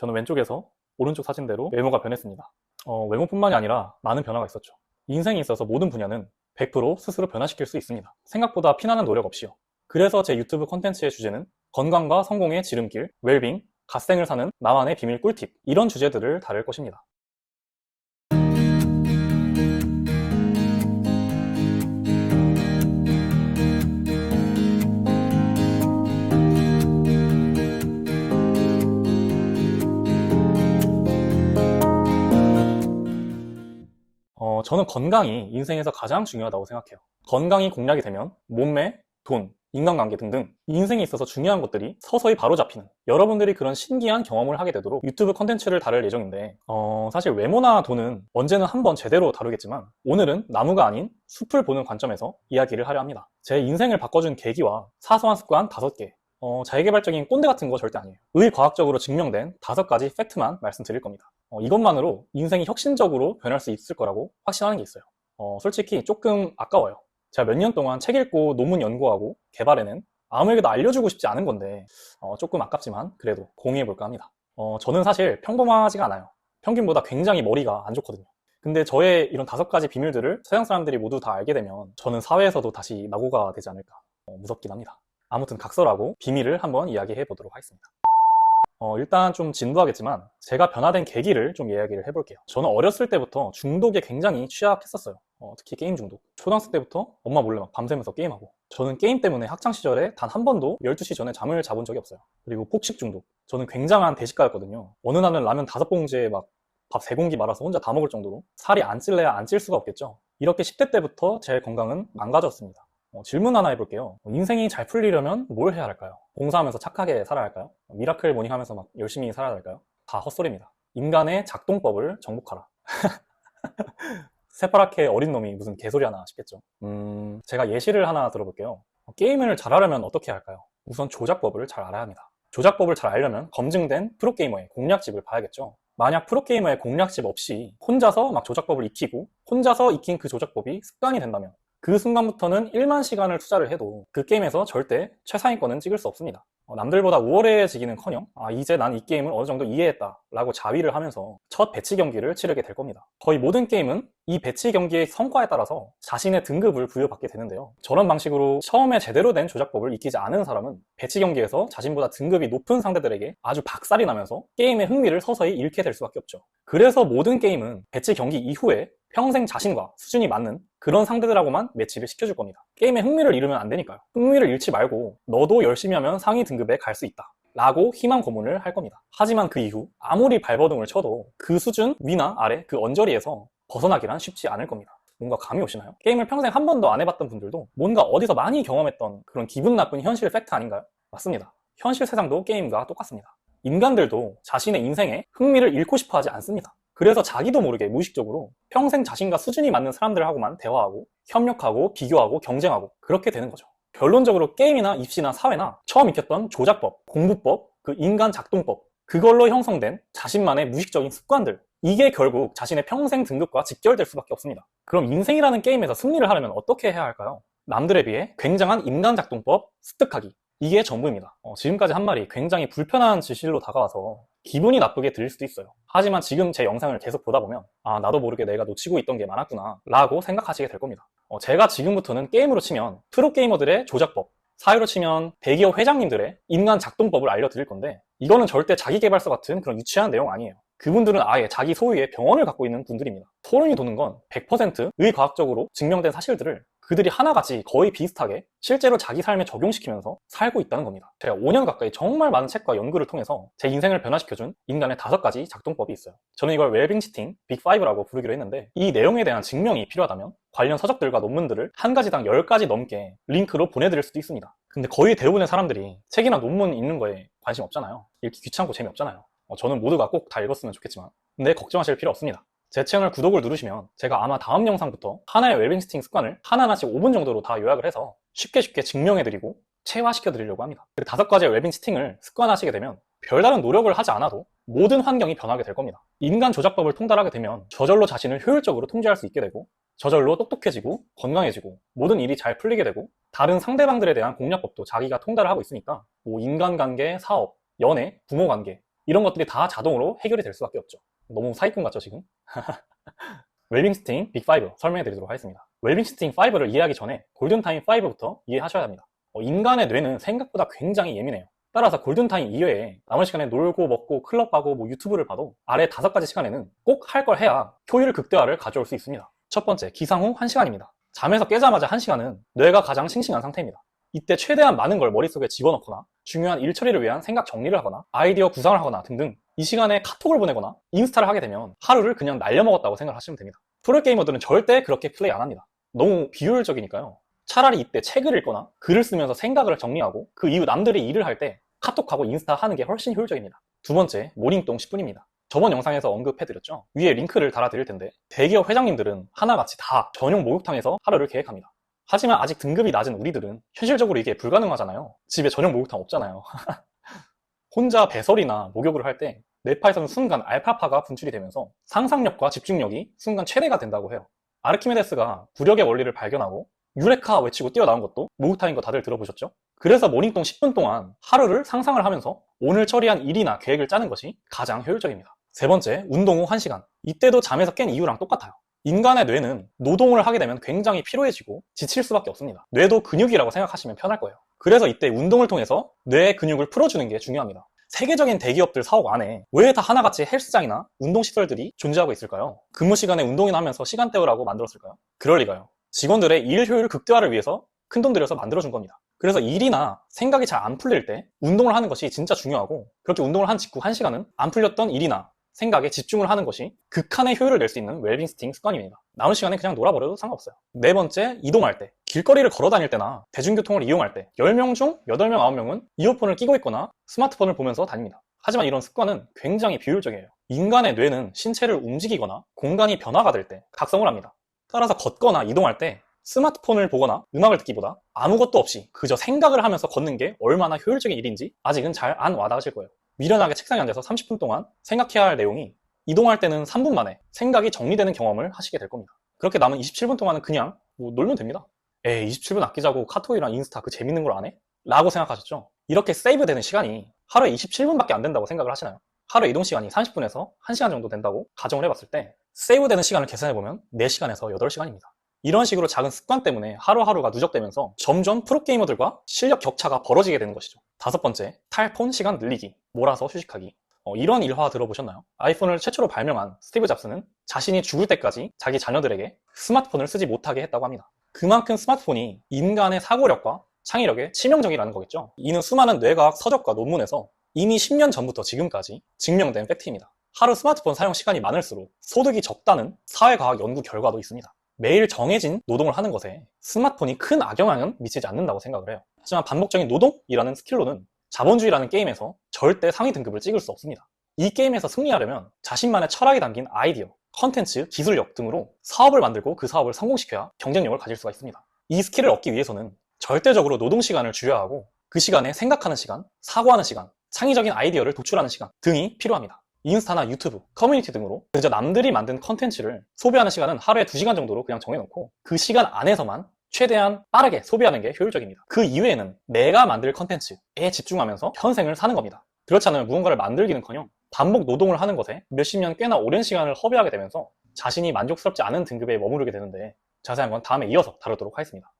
저는 왼쪽에서 오른쪽 사진대로 외모가 변했습니다. 외모뿐만이 아니라 많은 변화가 있었죠. 인생에 있어서 모든 분야는 100% 스스로 변화시킬 수 있습니다. 생각보다 피나는 노력 없이요. 그래서 제 유튜브 콘텐츠의 주제는 건강과 성공의 지름길, 웰빙, 갓생을 사는 나만의 비밀 꿀팁, 이런 주제들을 다룰 것입니다. 저는 건강이 인생에서 가장 중요하다고 생각해요. 건강이 공략이 되면 몸매, 돈, 인간관계 등등 인생에 있어서 중요한 것들이 서서히 바로잡히는, 여러분들이 그런 신기한 경험을 하게 되도록 유튜브 컨텐츠를 다룰 예정인데, 사실 외모나 돈은 언제는 한번 제대로 다루겠지만 오늘은 나무가 아닌 숲을 보는 관점에서 이야기를 하려 합니다. 제 인생을 바꿔준 계기와 사소한 습관 5개, 자기계발적인 꼰대 같은 거 절대 아니에요. 의과학적으로 증명된 5가지 팩트만 말씀드릴 겁니다. 이것만으로 인생이 혁신적으로 변할 수 있을 거라고 확신하는 게 있어요. 솔직히 조금 아까워요. 제가 몇 년 동안 책 읽고 논문 연구하고 개발해낸, 아무에게도 알려주고 싶지 않은 건데 조금 아깝지만 그래도 공유해볼까 합니다. 저는 사실 평범하지가 않아요. 평균보다 굉장히 머리가 안 좋거든요. 근데 저의 이런 5가지 비밀들을 서양 사람들이 모두 다 알게 되면 저는 사회에서도 다시 낙오가 되지 않을까, 무섭긴 합니다. 아무튼 각설하고 비밀을 한번 이야기해 보도록 하겠습니다. 일단 좀 진부하겠지만 제가 변화된 계기를 좀 이야기를 해볼게요. 저는 어렸을 때부터 중독에 굉장히 취약했었어요. 특히 게임 중독. 초등학생 때부터 엄마 몰래 막 밤새면서 게임하고, 저는 게임 때문에 학창시절에 단 한 번도 12시 전에 잠을 자본 적이 없어요. 그리고 폭식 중독. 저는 굉장한 대식가였거든요. 어느 날은 라면 5봉지에 막 밥 3공기 말아서 혼자 다 먹을 정도로 살이 안 찔래야 안 찔 수가 없겠죠. 이렇게 10대 때부터 제 건강은 망가졌습니다. 질문 하나 해볼게요. 인생이 잘 풀리려면 뭘 해야 할까요? 봉사하면서 착하게 살아야 할까요? 미라클 모닝 하면서 막 열심히 살아야 할까요? 다 헛소리입니다. 인간의 작동법을 정복하라. 새파랗게 어린 놈이 무슨 개소리 하나 싶겠죠. 제가 예시를 하나 들어볼게요. 게임을 잘하려면 어떻게 해야 할까요? 우선 조작법을 잘 알아야 합니다. 조작법을 잘 알려면 검증된 프로게이머의 공략집을 봐야겠죠. 만약 프로게이머의 공략집 없이 혼자서 막 조작법을 익히고 혼자서 익힌 그 조작법이 습관이 된다면 그 순간부터는 1만 시간을 투자를 해도 그 게임에서 절대 최상위권은 찍을 수 없습니다. 남들보다 우월해지기는커녕 이제 난 이 게임을 어느 정도 이해했다 라고 자위를 하면서 첫 배치 경기를 치르게 될 겁니다. 거의 모든 게임은 이 배치 경기의 성과에 따라서 자신의 등급을 부여받게 되는데요. 저런 방식으로 처음에 제대로 된 조작법을 익히지 않은 사람은 배치 경기에서 자신보다 등급이 높은 상대들에게 아주 박살이 나면서 게임의 흥미를 서서히 잃게 될 수밖에 없죠. 그래서 모든 게임은 배치 경기 이후에 평생 자신과 수준이 맞는 그런 상대들하고만 매치를 시켜줄 겁니다. 게임에 흥미를 잃으면 안 되니까요. 흥미를 잃지 말고 너도 열심히 하면 상위 등급에 갈 수 있다 라고 희망 고문을 할 겁니다. 하지만 그 이후 아무리 발버둥을 쳐도 그 수준 위나 아래 그 언저리에서 벗어나기란 쉽지 않을 겁니다. 뭔가 감이 오시나요? 게임을 평생 한 번도 안 해봤던 분들도 뭔가 어디서 많이 경험했던 그런 기분 나쁜 현실 팩트 아닌가요? 맞습니다. 현실 세상도 게임과 똑같습니다. 인간들도 자신의 인생에 흥미를 잃고 싶어 하지 않습니다. 그래서 자기도 모르게 무의식적으로 평생 자신과 수준이 맞는 사람들하고만 대화하고 협력하고 비교하고 경쟁하고 그렇게 되는 거죠. 결론적으로 게임이나 입시나 사회나 처음 익혔던 조작법, 공부법, 그 인간 작동법, 그걸로 형성된 자신만의 무의식적인 습관들, 이게 결국 자신의 평생 등급과 직결될 수밖에 없습니다. 그럼 인생이라는 게임에서 승리를 하려면 어떻게 해야 할까요? 남들에 비해 굉장한 인간 작동법 습득하기, 이게 전부입니다. 지금까지 한 말이 굉장히 불편한 진실로 다가와서 기분이 나쁘게 들릴 수도 있어요. 하지만 지금 제 영상을 계속 보다 보면 나도 모르게 내가 놓치고 있던 게 많았구나 라고 생각하시게 될 겁니다. 제가 지금부터는 게임으로 치면 프로게이머들의 조작법, 사회로 치면 대기업 회장님들의 인간 작동법을 알려드릴 건데, 이거는 절대 자기계발서 같은 그런 유치한 내용 아니에요. 그분들은 아예 자기 소유의 병원을 갖고 있는 분들입니다. 소름이 돋는 건 100% 의과학적으로 증명된 사실들을 그들이 하나같이 거의 비슷하게 실제로 자기 삶에 적용시키면서 살고 있다는 겁니다. 제가 5년 가까이 정말 많은 책과 연구를 통해서 제 인생을 변화시켜준 인간의 5가지 작동법이 있어요. 저는 이걸 웰빙 치팅 빅5라고 부르기로 했는데, 이 내용에 대한 증명이 필요하다면 관련 서적들과 논문들을 한 가지당 10가지 넘게 링크로 보내드릴 수도 있습니다. 근데 거의 대부분의 사람들이 책이나 논문 읽는 거에 관심 없잖아요. 읽기 귀찮고 재미없잖아요. 저는 모두가 꼭 다 읽었으면 좋겠지만, 근데 걱정하실 필요 없습니다. 제 채널 구독을 누르시면 제가 아마 다음 영상부터 하나의 웰빙 치팅 습관을 하나하나씩 5분 정도로 다 요약을 해서 쉽게 증명해드리고 체화시켜드리려고 합니다. 그 5가지의 웰빙 치팅을 습관하시게 되면 별다른 노력을 하지 않아도 모든 환경이 변하게 될 겁니다. 인간 조작법을 통달하게 되면 저절로 자신을 효율적으로 통제할 수 있게 되고, 저절로 똑똑해지고 건강해지고 모든 일이 잘 풀리게 되고, 다른 상대방들에 대한 공략법도 자기가 통달을 하고 있으니까 인간관계, 사업, 연애, 부모관계, 이런 것들이 다 자동으로 해결이 될 수밖에 없죠. 너무 사기꾼 같죠, 지금? 웰빙스팅 빅5 설명해 드리도록 하겠습니다. 웰빙스팅 5를 이해하기 전에 골든타임 5부터 이해하셔야 합니다. 인간의 뇌는 생각보다 굉장히 예민해요. 따라서 골든타임 이외에 남은 시간에 놀고 먹고 클럽 가고 유튜브를 봐도 아래 5가지 시간에는 꼭 할 걸 해야 효율 극대화를 가져올 수 있습니다. 첫 번째, 기상 후 1시간입니다. 잠에서 깨자마자 1시간은 뇌가 가장 싱싱한 상태입니다. 이때 최대한 많은 걸 머릿속에 집어넣거나 중요한 일 처리를 위한 생각 정리를 하거나 아이디어 구상을 하거나 등등 이 시간에 카톡을 보내거나 인스타를 하게 되면 하루를 그냥 날려먹었다고 생각하시면 됩니다. 프로게이머들은 절대 그렇게 플레이 안 합니다. 너무 비효율적이니까요. 차라리 이때 책을 읽거나 글을 쓰면서 생각을 정리하고 그 이후 남들이 일을 할 때 카톡하고 인스타 하는 게 훨씬 효율적입니다. 두 번째, 모닝똥 10분입니다. 저번 영상에서 언급해드렸죠. 위에 링크를 달아드릴 텐데 대기업 회장님들은 하나같이 다 전용 목욕탕에서 하루를 계획합니다. 하지만 아직 등급이 낮은 우리들은 현실적으로 이게 불가능하잖아요. 집에 전용 목욕탕 없잖아요. 혼자 배설이나 목욕을 할 때 뇌파에서는 순간 알파파가 분출이 되면서 상상력과 집중력이 순간 최대가 된다고 해요. 아르키메데스가 부력의 원리를 발견하고 유레카 외치고 뛰어나온 것도 목욕탕인 거 다들 들어보셨죠? 그래서 모닝똥 10분 동안 하루를 상상을 하면서 오늘 처리한 일이나 계획을 짜는 것이 가장 효율적입니다. 세 번째, 운동 후 1시간. 이때도 잠에서 깬 이유랑 똑같아요. 인간의 뇌는 노동을 하게 되면 굉장히 피로해지고 지칠 수밖에 없습니다. 뇌도 근육이라고 생각하시면 편할 거예요. 그래서 이때 운동을 통해서 뇌의 근육을 풀어주는 게 중요합니다. 세계적인 대기업들 사옥 안에 왜 다 하나같이 헬스장이나 운동시설들이 존재하고 있을까요? 근무 시간에 운동이나 하면서 시간 때우라고 만들었을까요? 그럴 리가요. 직원들의 일 효율 극대화를 위해서 큰돈 들여서 만들어준 겁니다. 그래서 일이나 생각이 잘 안 풀릴 때 운동을 하는 것이 진짜 중요하고 그렇게 운동을 한 직후 1시간은 안 풀렸던 일이나 생각에 집중을 하는 것이 극한의 효율을 낼 수 있는 웰빙스팅 습관입니다. 남은 시간에 그냥 놀아버려도 상관없어요. 네 번째, 이동할 때. 길거리를 걸어 다닐 때나 대중교통을 이용할 때 10명 중 8명, 9명은 이어폰을 끼고 있거나 스마트폰을 보면서 다닙니다. 하지만 이런 습관은 굉장히 비효율적이에요. 인간의 뇌는 신체를 움직이거나 공간이 변화가 될 때 각성을 합니다. 따라서 걷거나 이동할 때 스마트폰을 보거나 음악을 듣기보다 아무것도 없이 그저 생각을 하면서 걷는 게 얼마나 효율적인 일인지 아직은 잘 안 와닿으실 거예요. 미련하게 책상에 앉아서 30분 동안 생각해야 할 내용이 이동할 때는 3분 만에 생각이 정리되는 경험을 하시게 될 겁니다. 그렇게 남은 27분 동안은 그냥 놀면 됩니다. 27분 아끼자고 카톡이랑 인스타 그 재밌는 걸 안 해? 라고 생각하셨죠? 이렇게 세이브 되는 시간이 하루에 27분밖에 안 된다고 생각을 하시나요? 하루 이동 시간이 30분에서 1시간 정도 된다고 가정을 해봤을 때 세이브 되는 시간을 계산해보면 4시간에서 8시간입니다. 이런 식으로 작은 습관 때문에 하루하루가 누적되면서 점점 프로게이머들과 실력 격차가 벌어지게 되는 것이죠. 다섯 번째, 탈폰 시간 늘리기, 몰아서 휴식하기. 이런 일화 들어보셨나요? 아이폰을 최초로 발명한 스티브 잡스는 자신이 죽을 때까지 자기 자녀들에게 스마트폰을 쓰지 못하게 했다고 합니다. 그만큼 스마트폰이 인간의 사고력과 창의력에 치명적이라는 거겠죠. 이는 수많은 뇌과학 서적과 논문에서 이미 10년 전부터 지금까지 증명된 팩트입니다. 하루 스마트폰 사용 시간이 많을수록 소득이 적다는 사회과학 연구 결과도 있습니다. 매일 정해진 노동을 하는 것에 스마트폰이 큰 악영향은 미치지 않는다고 생각을 해요. 하지만 반복적인 노동이라는 스킬로는 자본주의라는 게임에서 절대 상위 등급을 찍을 수 없습니다. 이 게임에서 승리하려면 자신만의 철학이 담긴 아이디어, 컨텐츠, 기술력 등으로 사업을 만들고 그 사업을 성공시켜야 경쟁력을 가질 수가 있습니다. 이 스킬을 얻기 위해서는 절대적으로 노동 시간을 줄여야 하고 그 시간에 생각하는 시간, 사고하는 시간, 창의적인 아이디어를 도출하는 시간 등이 필요합니다. 인스타나 유튜브, 커뮤니티 등으로 그저 남들이 만든 컨텐츠를 소비하는 시간은 하루에 2시간 정도로 그냥 정해놓고 그 시간 안에서만 최대한 빠르게 소비하는 게 효율적입니다. 그 이외에는 내가 만들 컨텐츠에 집중하면서 현생을 사는 겁니다. 그렇지 않으면 무언가를 만들기는커녕 반복 노동을 하는 것에 몇십 년 꽤나 오랜 시간을 허비하게 되면서 자신이 만족스럽지 않은 등급에 머무르게 되는데 자세한 건 다음에 이어서 다루도록 하겠습니다.